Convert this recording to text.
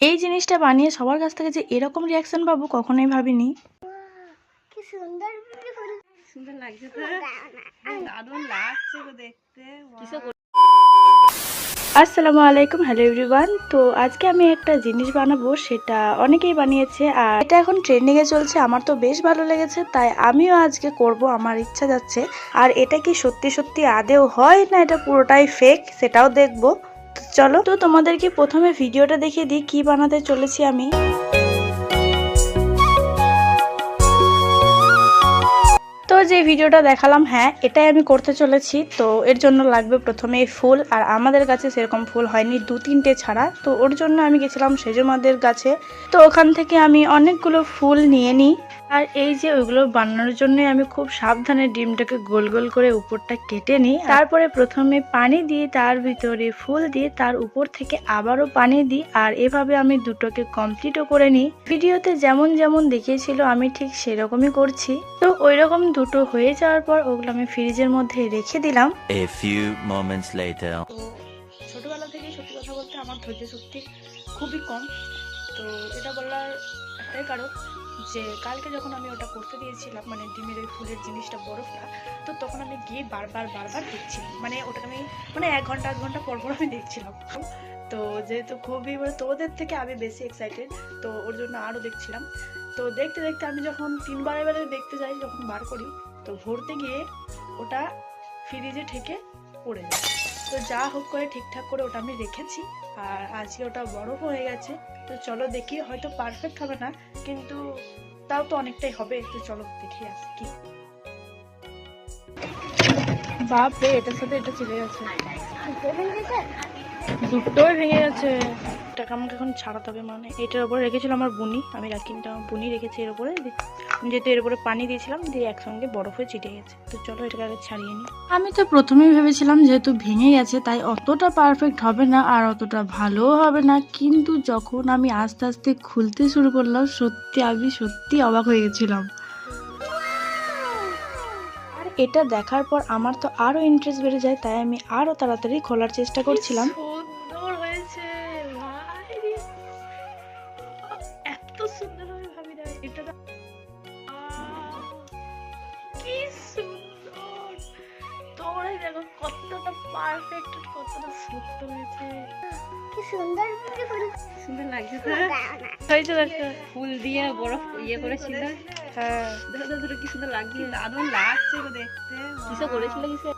এই জিনিসটা বানিয়ে সবার কাছ থেকে যে এরকম রিয়াকশন পাবো কখনোই ভাবিনি। কি সুন্দর সুন্দর লাগছে তো, দারুণ লাগছে তো দেখতে। আসসালামু আলাইকুম, হ্যালো এভরিওয়ান। তো আজকে আমি একটা জিনিস বানাবো, সেটা অনেকেই বানিয়েছে আর এটা এখন ট্রেন্ডিংয়ে চলছে। আমার তো বেশ ভালো লেগেছে, তাই আমিও আজকে করব, আমার ইচ্ছা যাচ্ছে। আর এটা কি সত্যি সত্যি আদেও হয় না এটা পুরোটাই ফেক, সেটাও দেখবো। তো চলো, তো তোমাদেরকে প্রথমে ভিডিওটা দেখিয়ে দিই কি বানাতে চলেছি আমি। তো যে ভিডিওটা দেখালাম, হ্যাঁ এটাই আমি করতে চলেছি। তো এর জন্য লাগবে প্রথমে ফুল, আর আমাদের কাছে সেরকম ফুল হয়নি, 2-3টে ছাড়া। তো ওর জন্য আমি গেছিলাম সেজমাদের কাছে। তো ওখান থেকে আমি অনেকগুলো ফুল নিয়ে নিই। আর এই যে ওইগুলো বানানোর জন্য আমি খুব সাবধানে ডিমটাকে গোল গোল করে উপরটা কেটে নিই। তারপরে প্রথমে পানি দিয়ে তার ভিতরে ফুল দিয়ে তার উপর থেকে আবারও পানি দিই, আর এভাবে আমি দুটোকে কমপ্লিটও করে নিই। ভিডিওতে যেমন যেমন দেখিয়েছিল আমি ঠিক সেরকমই করছি। তো ওইরকম দুটো হয়ে যাওয়ার পর ওগুলো আমি ফ্রিজের মধ্যে রেখে দিলাম। A few moments later. তো ছোটবেলা থেকে সত্যি কথা বলতে আমার ধৈর্য শক্তি খুবই কম। তো এটা বলার একটাই কারণ যে কালকে যখন আমি ওটা করতে দিয়েছিলাম, মানে ডিমের ওই ফুলের জিনিসটা, বরফটা, তো তখন আমি গিয়ে বারবার দেখছিলাম। মানে ওটা আমি 1 ঘন্টা পর আমি দেখছিলাম। তো যেহেতু খুবই মানে তোদের থেকে আমি বেশি এক্সাইটেড, তো ওর জন্য আরও দেখছিলাম। তো দেখতে দেখতে আমি যখন 3বারে দেখতে যাই, যখন বার করি, তো ভরতে গিয়ে ওটা ফ্রিজে ঠেকে পড়ে যায়। তো যা হোক করে ঠিকঠাক করে ওটা আমি রেখেছি, আর আজকে ওটা বরফ হয়ে গেছে। তো চলো দেখি, হয়তো পারফেক্ট হবে না, কিন্তু তাও তো অনেকটাই হবে। তো চলো দেখি আসি কি। বাপরে, এটার সাথে এটা চিড়ে গেছে, দুটোই ভেঙে গেছে। টাকা আমাকে এখন ছাড়াতে হবে। মানে এটার উপরে রেখেছিল আমার বুনি, আমি রাখিনি, আমার বুনি রেখেছি এর উপরে, যেহেতু এর উপরে পানি দিয়েছিলাম, দিয়ে একসঙ্গে বরফ হয়ে চিটে গেছে। তো চলো এটাকে আগে ছাড়িয়ে নিই। আমি তো প্রথমেই ভেবেছিলাম যেহেতু ভেঙে গেছে তাই অতটা পারফেক্ট হবে না আর অতটা ভালোও হবে না, কিন্তু যখন আমি আস্তে আস্তে খুলতে শুরু করলাম, আমি সত্যি অবাক হয়ে গেছিলাম। আর এটা দেখার পর আমার তো আরো ইন্টারেস্ট বেড়ে যায়, তাই আমি আরো তাড়াতাড়ি খোলার চেষ্টা করছিলাম। সুন্দর হয়েছে ভাই, এত সুন্দর হবে ভাবি না এটা। কি সুন্দর, তোমরাই দেখো কতটা পারফেক্ট, কতটা সুন্দর হয়েছে। কি সুন্দর সুন্দর লাগছে তো, হয়েছে দেখো ফুল দিয়ে বরফ করেছিল। হ্যাঁ ধরো কি সুন্দর লাগছে, দারুণ লাগছে দেখতে। কিসে করেছিল, কিসে